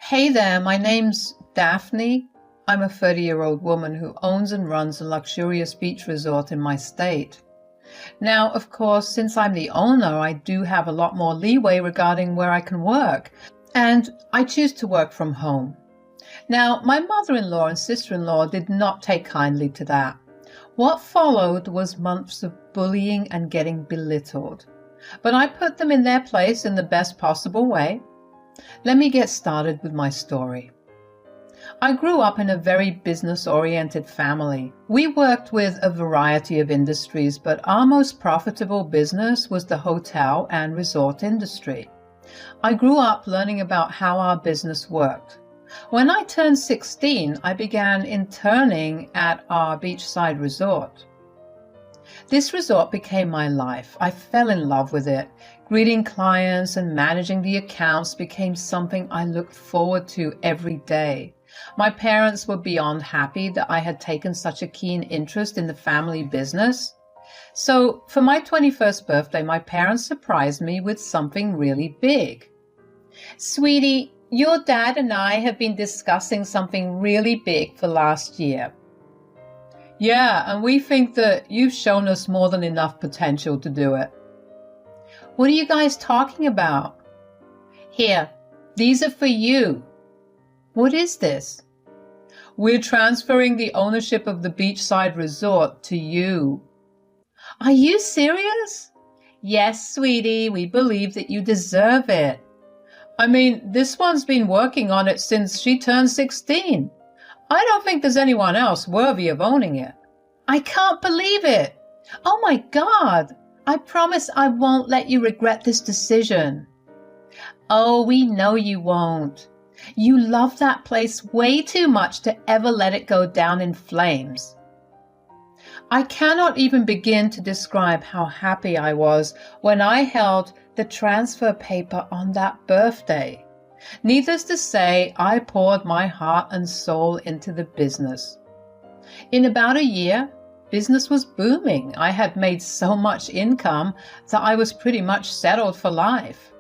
Hey there, my name's Daphne. I'm a 30-year-old woman who owns and runs a luxurious beach resort in my state. Now, of course, since I'm the owner, I do have a lot more leeway regarding where I can work, and I choose to work from home. Now, my mother-in-law and sister-in-law did not take kindly to that. What followed was months of bullying and getting belittled. But I put them in their place in the best possible way. Let me get started with my story. I grew up in a very business-oriented family. We worked with a variety of industries, but our most profitable business was the hotel and resort industry. I grew up learning about how our business worked. When I turned 16, I began interning at our beachside resort. This resort became my life. I fell in love with it. Greeting clients and managing the accounts became something I looked forward to every day. My parents were beyond happy that I had taken such a keen interest in the family business. So for my 21st birthday, my parents surprised me with something really big. "Sweetie, your dad and I have been discussing something really big for last year." "Yeah, and we think that you've shown us more than enough potential to do it." "What are you guys talking about?" "Here, these are for you." "What is this?" "We're transferring the ownership of the beachside resort to you." "Are you serious?" "Yes, sweetie, we believe that you deserve it." "I mean, this one's been working on it since she turned 16. I don't think there's anyone else worthy of owning it." "I can't believe it. Oh my God. I promise I won't let you regret this decision." "Oh, we know you won't. You love that place way too much to ever let it go down in flames." I cannot even begin to describe how happy I was when I held the transfer paper on that birthday. Needless to say, I poured my heart and soul into the business. In about a year, business was booming. I had made so much income that I was pretty much settled for life.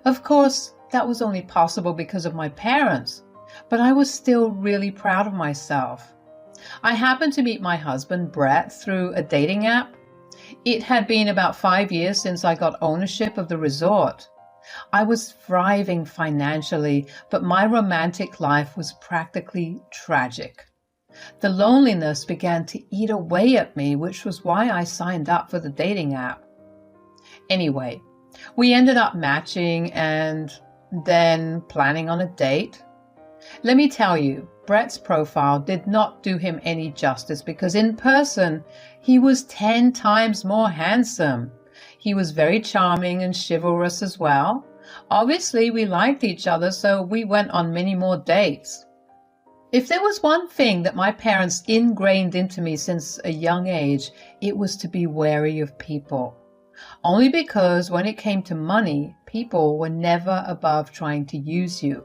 Of course, that was only possible because of my parents, but I was still really proud of myself. I happened to meet my husband, Brett, through a dating app. It had been about 5 years since I got ownership of the resort. I was thriving financially, but my romantic life was practically tragic. The loneliness began to eat away at me, which was why I signed up for the dating app. Anyway, we ended up matching and then planning on a date. Let me tell you, Brett's profile did not do him any justice because in person, he was 10 times more handsome. He was very charming and chivalrous as well. Obviously, we liked each other, so we went on many more dates. If there was one thing that my parents ingrained into me since a young age, it was to be wary of people. Only because when it came to money, people were never above trying to use you.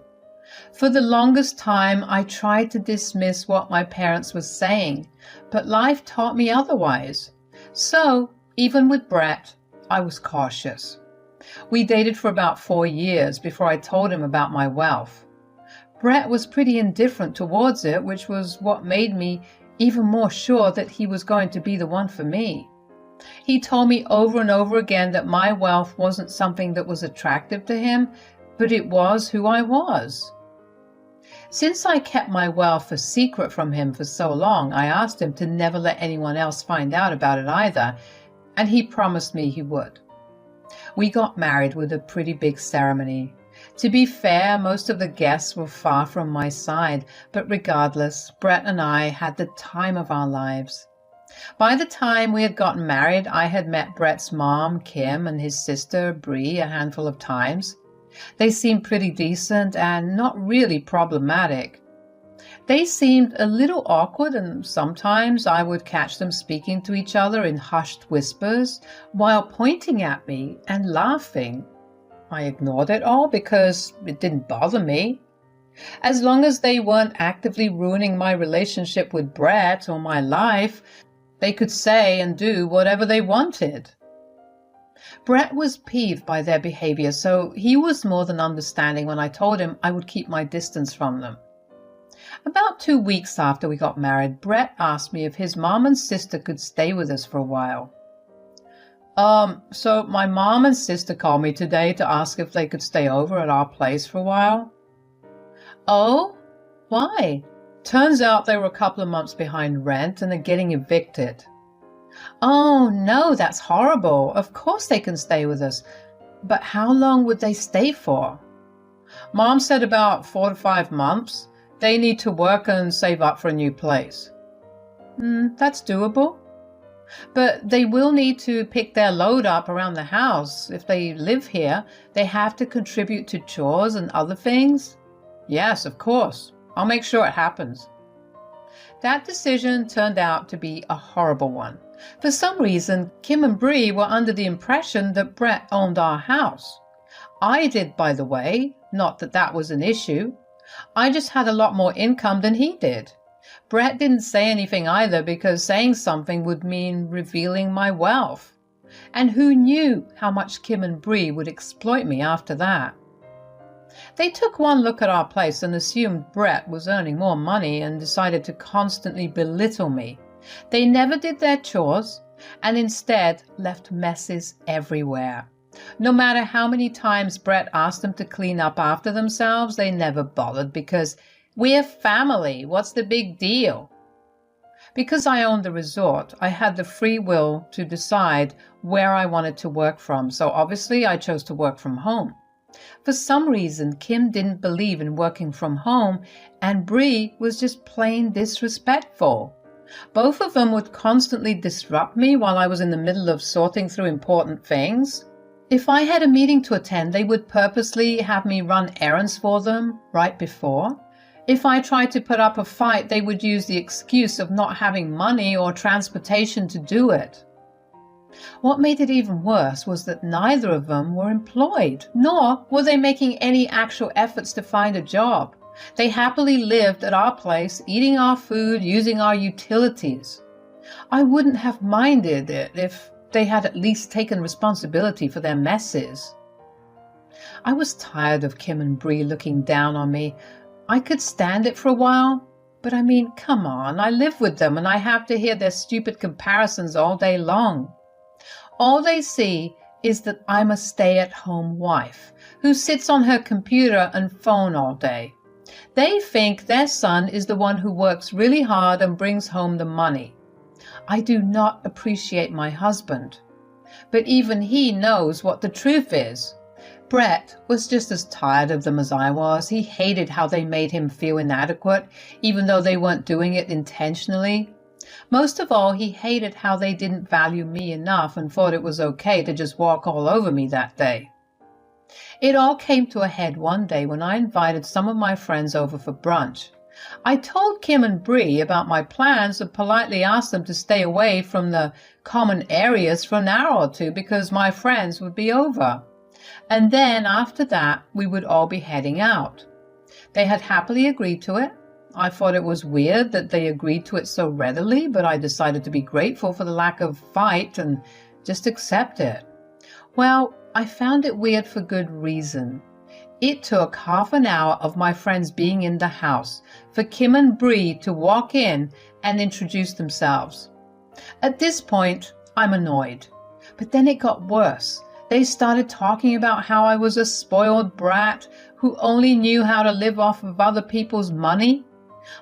For the longest time, I tried to dismiss what my parents were saying, but life taught me otherwise. So, even with Brett, I was cautious. We dated for about 4 years before I told him about my wealth. Brett was pretty indifferent towards it, which was what made me even more sure that he was going to be the one for me. He told me over and over again that my wealth wasn't something that was attractive to him, but it was who I was. Since I kept my wealth a secret from him for so long, I asked him to never let anyone else find out about it either, and he promised me he would. We got married with a pretty big ceremony. To be fair, most of the guests were far from my side, but regardless, Brett and I had the time of our lives. By the time we had gotten married, I had met Brett's mom, Kim, and his sister, Bree, a handful of times. They seemed pretty decent and not really problematic. They seemed a little awkward, and sometimes I would catch them speaking to each other in hushed whispers while pointing at me and laughing. I ignored it all because it didn't bother me. As long as they weren't actively ruining my relationship with Brett or my life, they could say and do whatever they wanted. Brett was peeved by their behavior, so he was more than understanding when I told him I would keep my distance from them. About 2 weeks after we got married, Brett asked me if his mom and sister could stay with us for a while. So my mom and sister called me today to ask if they could stay over at our place for a while. Oh? Why? Turns out they were a couple of months behind rent and are getting evicted. Oh, no, that's horrible. Of course they can stay with us. But how long would they stay for? Mom said about 4 to 5 months. They need to work and save up for a new place. That's doable. But they will need to pick their load up around the house. If they live here, they have to contribute to chores and other things. Yes, of course. I'll make sure it happens. That decision turned out to be a horrible one. For some reason, Kim and Bree were under the impression that Brett owned our house. I did, by the way, not that that was an issue. I just had a lot more income than he did. Brett didn't say anything either because saying something would mean revealing my wealth. And who knew how much Kim and Bree would exploit me after that? They took one look at our place and assumed Brett was earning more money and decided to constantly belittle me. They never did their chores and instead left messes everywhere. No matter how many times Brett asked them to clean up after themselves, they never bothered because we're family. What's the big deal? Because I owned the resort, I had the free will to decide where I wanted to work from, so obviously I chose to work from home. For some reason, Kim didn't believe in working from home, and Bree was just plain disrespectful. Both of them would constantly disrupt me while I was in the middle of sorting through important things. If I had a meeting to attend, they would purposely have me run errands for them right before. If I tried to put up a fight, they would use the excuse of not having money or transportation to do it. What made it even worse was that neither of them were employed, nor were they making any actual efforts to find a job. They happily lived at our place, eating our food, using our utilities. I wouldn't have minded it if they had at least taken responsibility for their messes. I was tired of Kim and Bree looking down on me. I could stand it for a while, but I mean, come on, I live with them and I have to hear their stupid comparisons all day long. All they see is that I'm a stay-at-home wife who sits on her computer and phone all day. They think their son is the one who works really hard and brings home the money. I do not appreciate my husband, but even he knows what the truth is. Brett was just as tired of them as I was. He hated how they made him feel inadequate, even though they weren't doing it intentionally. Most of all, he hated how they didn't value me enough and thought it was okay to just walk all over me that day. It all came to a head one day when I invited some of my friends over for brunch. I told Kim and Bree about my plans and politely asked them to stay away from the common areas for an hour or two because my friends would be over. And then after that, we would all be heading out. They had happily agreed to it. I thought it was weird that they agreed to it so readily, but I decided to be grateful for the lack of fight and just accept it. Well, I found it weird for good reason. It took half an hour of my friends being in the house for Kim and Bree to walk in and introduce themselves. At this point, I'm annoyed. But then it got worse. They started talking about how I was a spoiled brat who only knew how to live off of other people's money.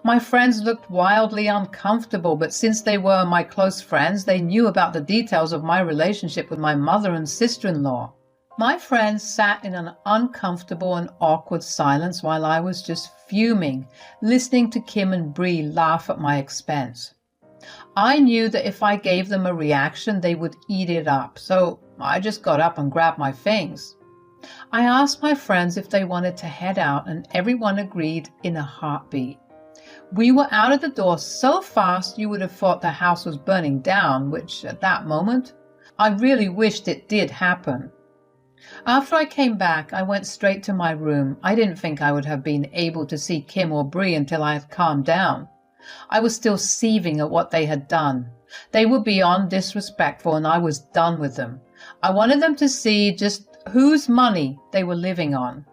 My friends looked wildly uncomfortable, but since they were my close friends, they knew about the details of my relationship with my mother and sister-in-law. My friends sat in an uncomfortable and awkward silence while I was just fuming, listening to Kim and Bree laugh at my expense. I knew that if I gave them a reaction, they would eat it up, so I just got up and grabbed my things. I asked my friends if they wanted to head out, and everyone agreed in a heartbeat. We were out of the door so fast you would have thought the house was burning down, which at that moment, I really wished it did happen. After I came back, I went straight to my room. I didn't think I would have been able to see Kim or Bree until I had calmed down. I was still seething at what they had done. They were beyond disrespectful and I was done with them. I wanted them to see just whose money they were living on.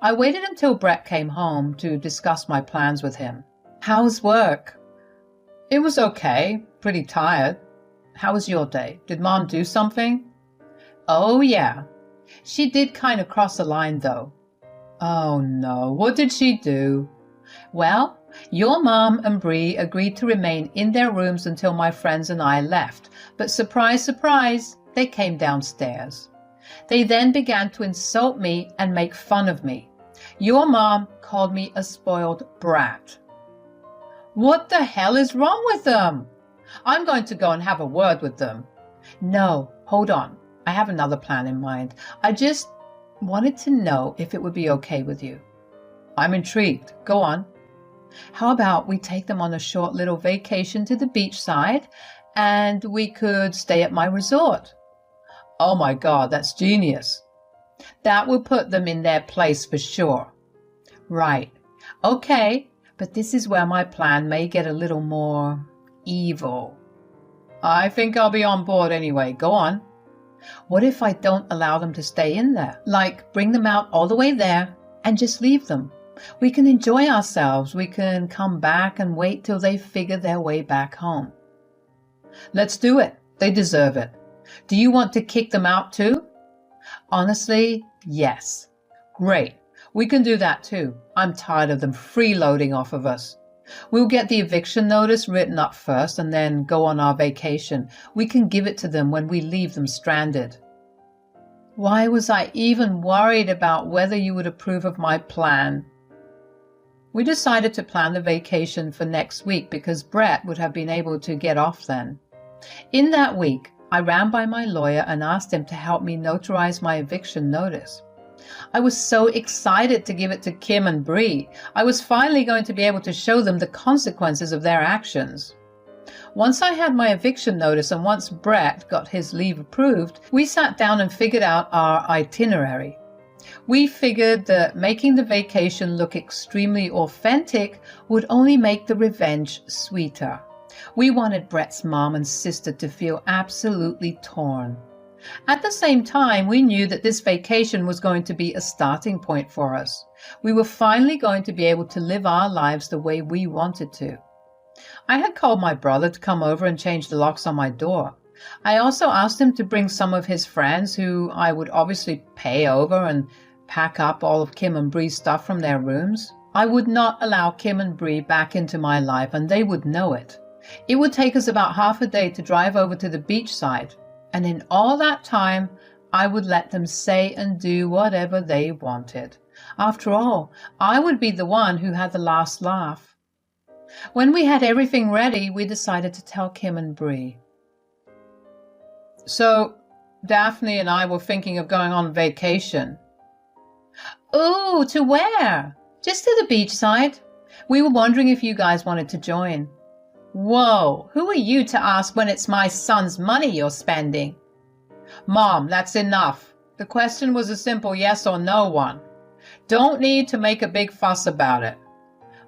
I waited until Brett came home to discuss my plans with him. How's work? It was okay, pretty tired. How was your day? Did Mom do something? Oh yeah. She did kind of cross a line though. Oh no, what did she do? Well, your mom and Bree agreed to remain in their rooms until my friends and I left, but surprise, surprise, they came downstairs. They then began to insult me and make fun of me. Your mom called me a spoiled brat. What the hell is wrong with them? I'm going to go and have a word with them. No, hold on. I have another plan in mind. I just wanted to know if it would be okay with you. I'm intrigued. Go on. How about we take them on a short little vacation to the beachside and we could stay at my resort? Oh my God, that's genius. That will put them in their place for sure. Right. Okay, but this is where my plan may get a little more evil. I think I'll be on board anyway. Go on. What if I don't allow them to stay in there? Like, bring them out all the way there and just leave them. We can enjoy ourselves. We can come back and wait till they figure their way back home. Let's do it. They deserve it. Do you want to kick them out too? Honestly, yes. Great. We can do that too. I'm tired of them freeloading off of us. We'll get the eviction notice written up first and then go on our vacation. We can give it to them when we leave them stranded. Why was I even worried about whether you would approve of my plan? We decided to plan the vacation for next week because Brett would have been able to get off then. In that week, I ran by my lawyer and asked him to help me notarize my eviction notice. I was so excited to give it to Kim and Bree. I was finally going to be able to show them the consequences of their actions. Once I had my eviction notice and once Brett got his leave approved, we sat down and figured out our itinerary. We figured that making the vacation look extremely authentic would only make the revenge sweeter. We wanted Brett's mom and sister to feel absolutely torn. At the same time, we knew that this vacation was going to be a starting point for us. We were finally going to be able to live our lives the way we wanted to. I had called my brother to come over and change the locks on my door. I also asked him to bring some of his friends who I would obviously pay over and pack up all of Kim and Bree's stuff from their rooms. I would not allow Kim and Bree back into my life and they would know it. It would take us about half a day to drive over to the beachside. And in all that time, I would let them say and do whatever they wanted. After all, I would be the one who had the last laugh. When we had everything ready, we decided to tell Kim and Bree. So, Daphne and I were thinking of going on vacation. Ooh, to where? Just to the beachside. We were wondering if you guys wanted to join. Whoa, who are you to ask when it's my son's money you're spending? Mom, that's enough. The question was a simple yes or no one. Don't need to make a big fuss about it.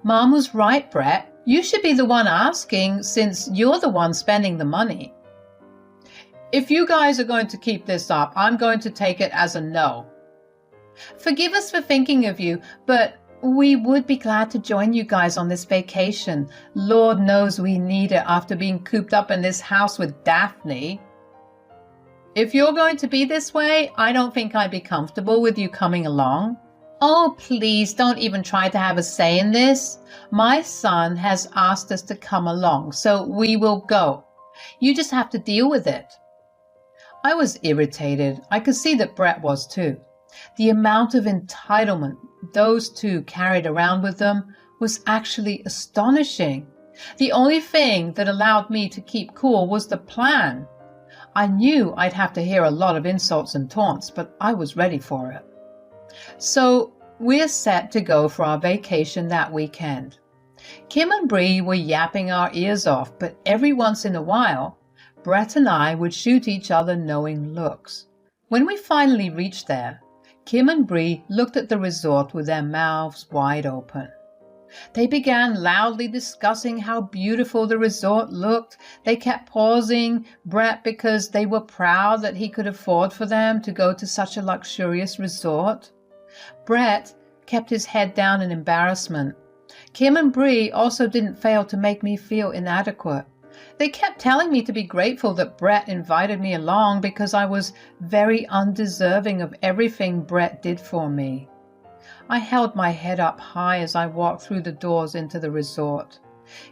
Mom was right, Brett. You should be the one asking since you're the one spending the money. If you guys are going to keep this up, I'm going to take it as a no. Forgive us for thinking of you, but we would be glad to join you guys on this vacation. Lord knows we need it after being cooped up in this house with Daphne. If you're going to be this way, I don't think I'd be comfortable with you coming along. Oh, please don't even try to have a say in this. My son has asked us to come along, so we will go. You just have to deal with it. I was irritated. I could see that Brett was too. The amount of entitlement those two carried around with them was actually astonishing. The only thing that allowed me to keep cool was the plan. I knew I'd have to hear a lot of insults and taunts, but I was ready for it. So we're set to go for our vacation that weekend. Kim and Bree were yapping our ears off, but every once in a while, Brett and I would shoot each other knowing looks. When we finally reached there, Kim and Bree looked at the resort with their mouths wide open. They began loudly discussing how beautiful the resort looked. They kept pausing Brett because they were proud that he could afford for them to go to such a luxurious resort. Brett kept his head down in embarrassment. Kim and Bree also didn't fail to make me feel inadequate. They kept telling me to be grateful that Brett invited me along because I was very undeserving of everything Brett did for me. I held my head up high as I walked through the doors into the resort.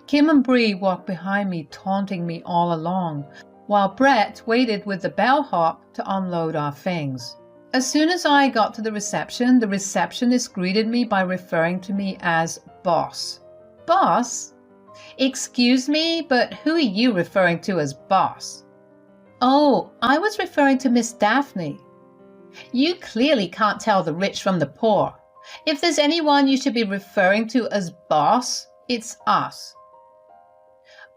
Kim and Bree walked behind me, taunting me all along, while Brett waited with the bellhop to unload our things. As soon as I got to the receptionist greeted me by referring to me as boss. Boss? Excuse me, but who are you referring to as boss? Oh, I was referring to Miss Daphne. You clearly can't tell the rich from the poor. If there's anyone you should be referring to as boss, it's us.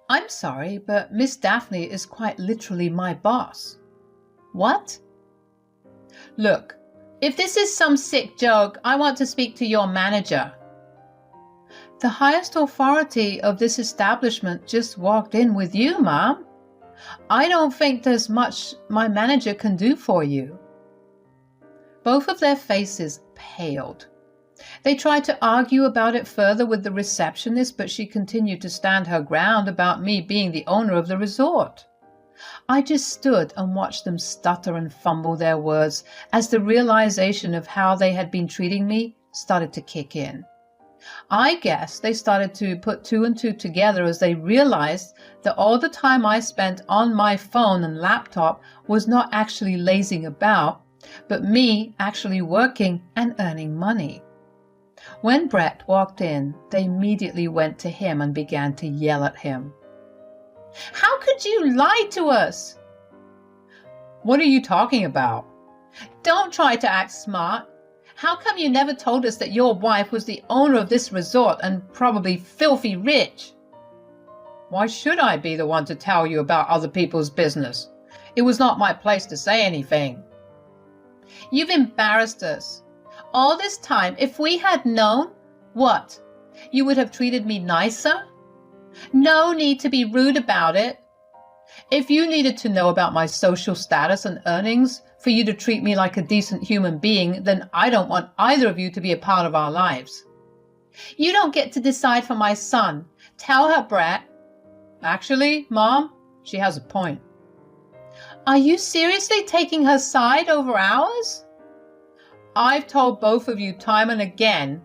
I'm sorry, but Miss Daphne is quite literally my boss. What? Look, if this is some sick joke, I want to speak to your manager. The highest authority of this establishment just walked in with you, Mom. I don't think there's much my manager can do for you. Both of their faces paled. They tried to argue about it further with the receptionist, but she continued to stand her ground about me being the owner of the resort. I just stood and watched them stutter and fumble their words as the realization of how they had been treating me started to kick in. I guess they started to put two and two together as they realized that all the time I spent on my phone and laptop was not actually lazing about, but me actually working and earning money. When Brett walked in, they immediately went to him and began to yell at him. How could you lie to us? What are you talking about? Don't try to act smart. How come you never told us that your wife was the owner of this resort and probably filthy rich? Why should I be the one to tell you about other people's business? It was not my place to say anything. You've embarrassed us. All this time, if we had known, what? You would have treated me nicer? No need to be rude about it. If you needed to know about my social status and earnings for you to treat me like a decent human being, then I don't want either of you to be a part of our lives. You don't get to decide for my son. Tell her, Brett. Actually, Mom, she has a point. Are you seriously taking her side over ours? I've told both of you time and again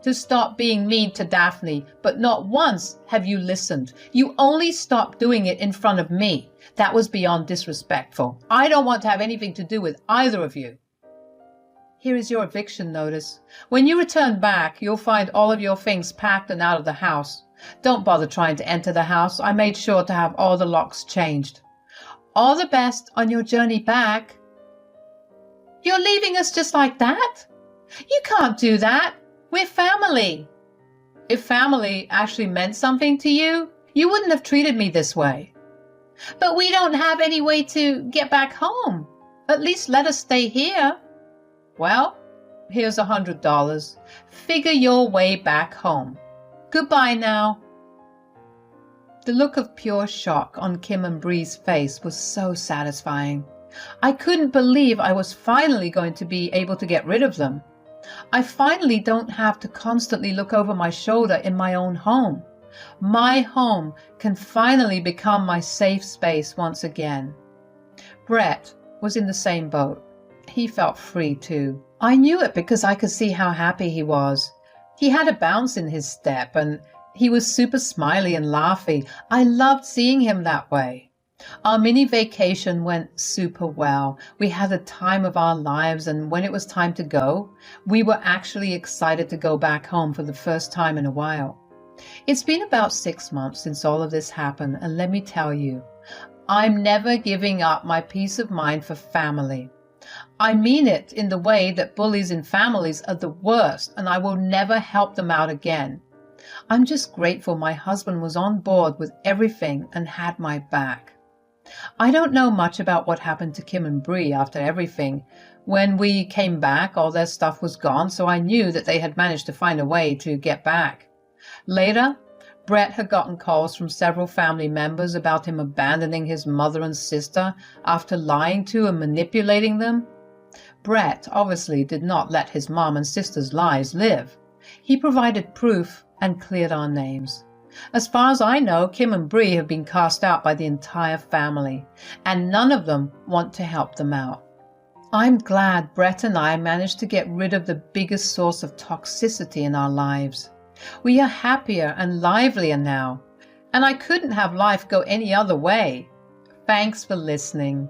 to stop being mean to Daphne, but not once have you listened. You only stopped doing it in front of me. That was beyond disrespectful. I don't want to have anything to do with either of you. Here is your eviction notice. When you return back, you'll find all of your things packed and out of the house. Don't bother trying to enter the house. I made sure to have all the locks changed. All the best on your journey back. You're leaving us just like that? You can't do that. We're family. If family actually meant something to you, you wouldn't have treated me this way. But we don't have any way to get back home. At least let us stay here. Well, here's $100. Figure your way back home. Goodbye now. The look of pure shock on Kim and Bree's face was so satisfying. I couldn't believe I was finally going to be able to get rid of them. I finally don't have to constantly look over my shoulder in my own home. My home can finally become my safe space once again. Brett was in the same boat. He felt free too. I knew it because I could see how happy he was. He had a bounce in his step and he was super smiley and laughy. I loved seeing him that way. Our mini vacation went super well. We had the time of our lives, and when it was time to go, we were actually excited to go back home for the first time in a while. It's been about 6 months since all of this happened, and let me tell you, I'm never giving up my peace of mind for family. I mean it in the way that bullies in families are the worst, and I will never help them out again. I'm just grateful my husband was on board with everything and had my back. I don't know much about what happened to Kim and Bree after everything. When we came back, all their stuff was gone, so I knew that they had managed to find a way to get back. Later, Brett had gotten calls from several family members about him abandoning his mother and sister after lying to and manipulating them. Brett obviously did not let his mom and sister's lies live. He provided proof and cleared our names. As far as I know, Kim and Bree have been cast out by the entire family, and none of them want to help them out. I'm glad Brett and I managed to get rid of the biggest source of toxicity in our lives. We are happier and livelier now, and I couldn't have life go any other way. Thanks for listening.